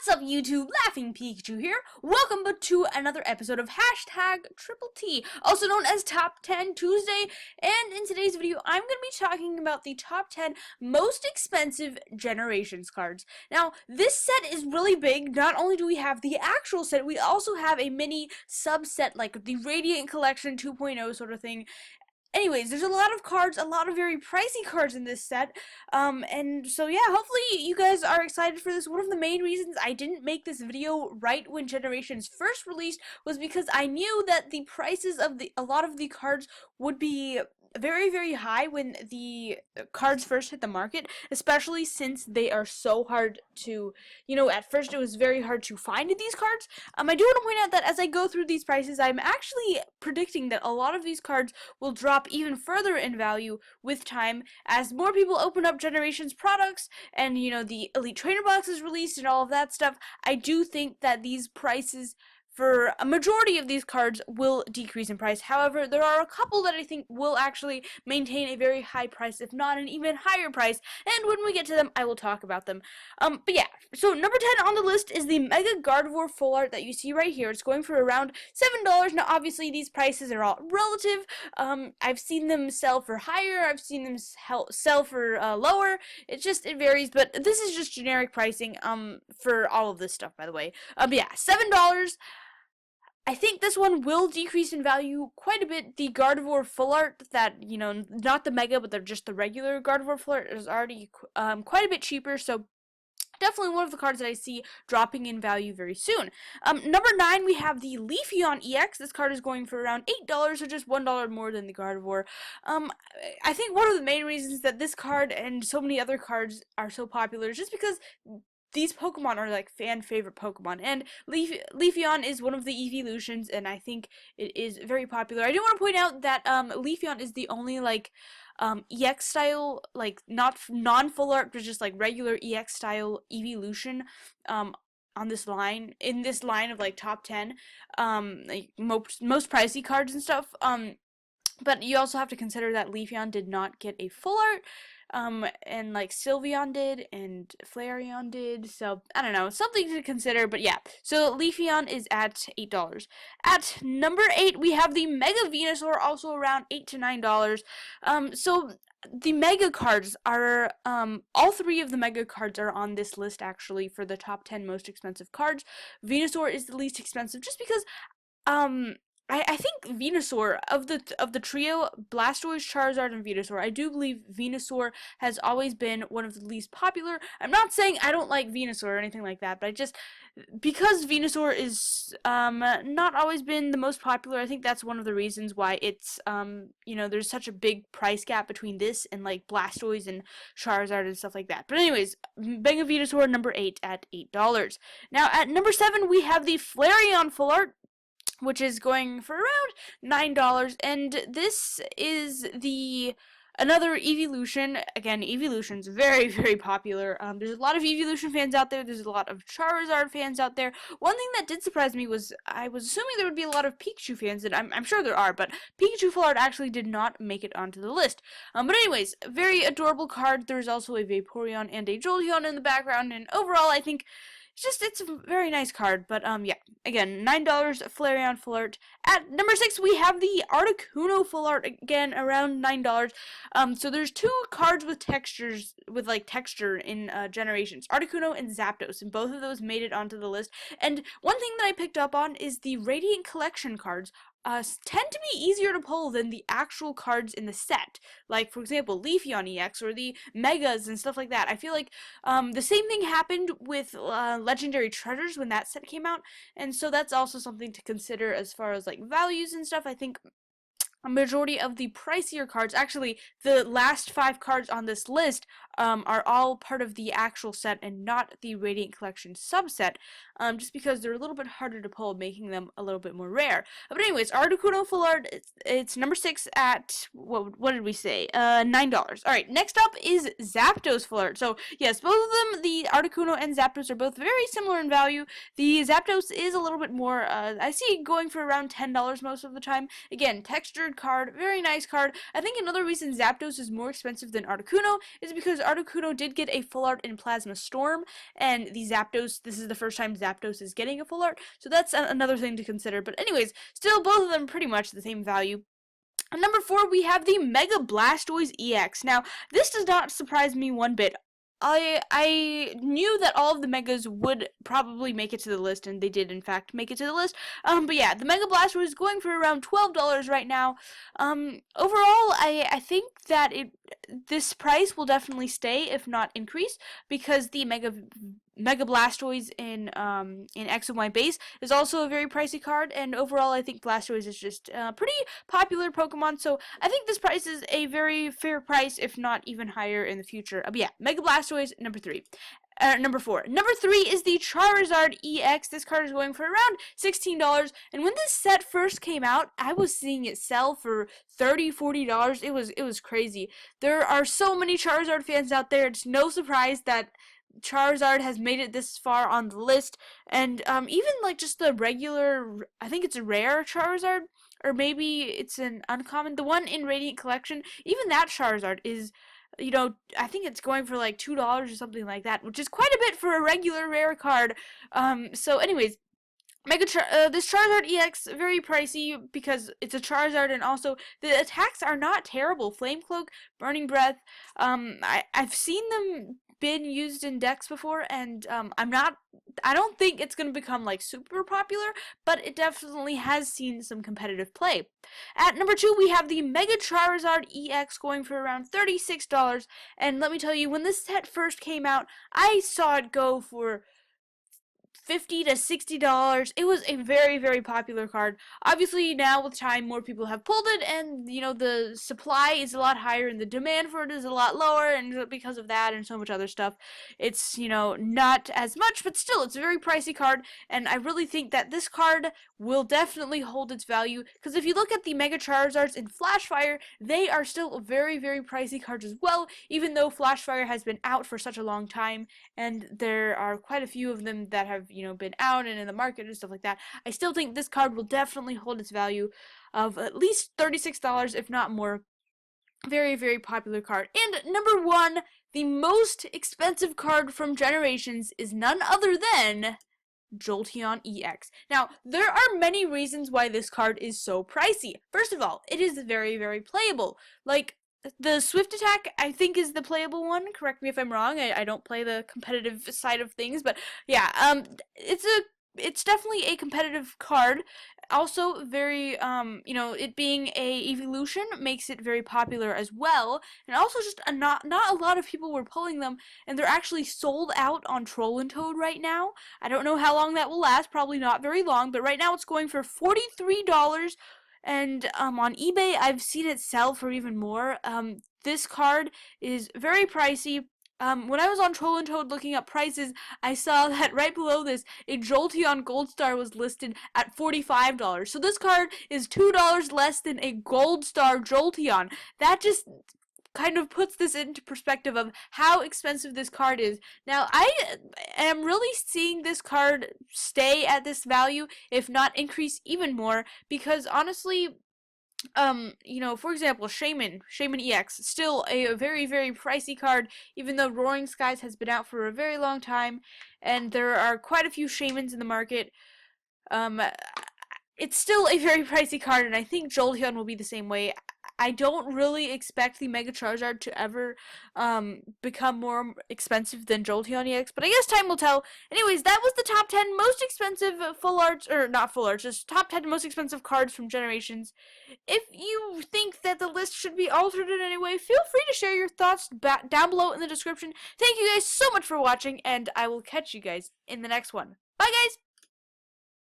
What's up, YouTube? Laughing Pikachu here. Welcome to another episode of #Triple T, also known as Top 10 Tuesday. And in today's video, I'm going to be talking about the top 10 most expensive Generations cards. Now, this set is really big. Not only do we have the actual set, we also have a mini subset like the Radiant Collection 2.0 sort of thing. Anyways, there's a lot of cards, a lot of very pricey cards in this set, and so yeah, hopefully you guys are excited for this. One of the main reasons I didn't make this video right when Generations first released was because I knew that the prices of a lot of the cards would be very, very high when the cards first hit the market, especially since they are so hard to, at first it was very hard to find these cards. I do want to point out that as I go through these prices, I'm actually predicting that a lot of these cards will drop even further in value with time as more people open up Generations products and, the Elite Trainer Box is released and all of that stuff. I do think that these prices for a majority of these cards will decrease in price. However, there are a couple that I think will actually maintain a very high price, if not an even higher price, and when we get to them, I will talk about them. But yeah, so number 10 on the list is the Mega Gardevoir Full Art that you see right here. It's going for around $7. Now, obviously, these prices are all relative. I've seen them sell for higher. I've seen them sell for lower. It varies, but this is just generic pricing for all of this stuff, by the way. But yeah, $7. I think this one will decrease in value quite a bit. The Gardevoir Full Art that, not the Mega, but just the regular Gardevoir Full Art is already quite a bit cheaper, so definitely one of the cards that I see dropping in value very soon. Number 9, we have the Leafeon EX. This card is going for around $8, so just $1 more than the Gardevoir. I think one of the main reasons that this card and so many other cards are so popular is just because these Pokemon are like fan favorite Pokemon, and Leafeon is one of the evolutions, and I think it is very popular. I do want to point out that Leafeon is the only EX style, not non-full art, but just regular EX style evolution on this line, in this line of top 10 most pricey cards and stuff. But you also have to consider that Leafeon did not get a full art, and Sylveon did, and Flareon did, so, I don't know, something to consider, but yeah, so Leafeon is at $8. At number 8, we have the Mega Venusaur, also around $8 to $9, so the Mega cards are, all three of the Mega cards are on this list, actually, for the top 10 most expensive cards. Venusaur is the least expensive, just because, I think Venusaur, of the trio, Blastoise, Charizard, and Venusaur, I do believe Venusaur has always been one of the least popular. I'm not saying I don't like Venusaur or anything like that, but because Venusaur is, not always been the most popular, I think that's one of the reasons why it's, there's such a big price gap between this and, Blastoise and Charizard and stuff like that. But anyways, Mega Venusaur, number 8 at $8. Now, at number 7, we have the Flareon Full Art, which is going for around $9, and this is another evolution. Again, evolution's very, very popular. There's a lot of evolution fans out there. There's a lot of Charizard fans out there. One thing that did surprise me was I was assuming there would be a lot of Pikachu fans, and I'm sure there are, but Pikachu Full Art actually did not make it onto the list. But anyways, very adorable card. There's also a Vaporeon and a Jolteon in the background, and overall, I think it's a very nice card, but yeah, again, $9, Flareon Full Art. At number 6, we have the Articuno Full Art, again, around $9. So there's two cards with texture in Generations, Articuno and Zapdos, and both of those made it onto the list. And one thing that I picked up on is the Radiant Collection cards tend to be easier to pull than the actual cards in the set. Like, for example, Leafeon EX or the Megas and stuff like that. I feel like the same thing happened with Legendary Treasures when that set came out, and so that's also something to consider as far as values and stuff. I think a majority of the pricier cards, actually the last 5 cards on this list, are all part of the actual set and not the Radiant Collection subset, just because they're a little bit harder to pull, making them a little bit more rare. But anyways, Articuno Full Art, it's number 6 at, what did we say, $9. Alright, next up is Zapdos Full Art. So, yes, both of them, the Articuno and Zapdos, are both very similar in value. The Zapdos is a little bit more, I see it going for around $10 most of the time. Again, textured card, very nice card. I think another reason Zapdos is more expensive than Articuno is because Articuno did get a full art in Plasma Storm, and the Zapdos, this is the first time Zapdos is getting a full art, so that's another thing to consider. But anyways, still both of them pretty much the same value. And number 4, we have the Mega Blastoise EX. Now, this does not surprise me one bit. I knew that all of the Megas would probably make it to the list, and they did in fact make it to the list. But yeah, the Mega Blastoise is going for around $12 right now. Overall, I think that this price will definitely stay, if not increase, because the Mega Blastoise in X and Y base is also a very pricey card, and overall I think Blastoise is just a pretty popular Pokemon, so I think this price is a very fair price, if not even higher in the future. But yeah, Mega Blastoise, number 4. Number 3 is the Charizard EX. This card is going for around $16, and when this set first came out, I was seeing it sell for $30, $40. It was crazy. There are so many Charizard fans out there. It's no surprise that Charizard has made it this far on the list, and even like just the regular, I think it's a rare Charizard, or maybe it's an uncommon, the one in Radiant Collection, even that Charizard is, you know, I think it's going for like $2 or something like that, which is quite a bit for a regular rare card. So anyways, this Charizard EX, very pricey because it's a Charizard, and also the attacks are not terrible. Flame Cloak, Burning Breath, I've seen them been used in decks before, and I don't think it's going to become like super popular, but it definitely has seen some competitive play. At number 2, we have the Mega Charizard EX going for around $36, and let me tell you, when this set first came out, I saw it go for $50 to $60. It was a very, very popular card. Obviously, now with time, more people have pulled it, and you know, the supply is a lot higher and the demand for it is a lot lower, and because of that and so much other stuff, it's, you know, not as much, but still, it's a very pricey card, and I really think that this card will definitely hold its value, because if you look at the Mega Charizards in Flashfire, they are still very, very pricey cards as well, even though Flashfire has been out for such a long time, and there are quite a few of them that have, you know, been out and in the market and stuff like that. I still think this card will definitely hold its value of at least $36, if not more. Very, very popular card. And number 1, the most expensive card from Generations is none other than Jolteon EX. Now, there are many reasons why this card is so pricey. First of all, it is very, very playable. Like, the Swift Attack, I think, is the playable one. Correct me if I'm wrong. I don't play the competitive side of things, but yeah, it's definitely a competitive card. Also, very, you know, it being a evolution makes it very popular as well. And also, just not a lot of people were pulling them, and they're actually sold out on Troll and Toad right now. I don't know how long that will last. Probably not very long. But right now, it's going for $43. And on eBay, I've seen it sell for even more. This card is very pricey. When I was on Troll and Toad looking up prices, I saw that right below this, a Jolteon Gold Star was listed at $45. So this card is $2 less than a Gold Star Jolteon. That just kind of puts this into perspective of how expensive this card is. Now, I am really seeing this card stay at this value, if not increase even more, because honestly, you know, for example, Shaman EX, still a very, very pricey card, even though Roaring Skies has been out for a very long time, and there are quite a few Shamans in the market. It's still a very pricey card, and I think Jolteon will be the same way. I don't really expect the Mega Charizard to ever become more expensive than Jolteon EX, but I guess time will tell. Anyways, that was the top 10 most expensive full arts, or not full arts, just top 10 most expensive cards from Generations. If you think that the list should be altered in any way, feel free to share your thoughts down below in the description. Thank you guys so much for watching, and I will catch you guys in the next one. Bye, guys!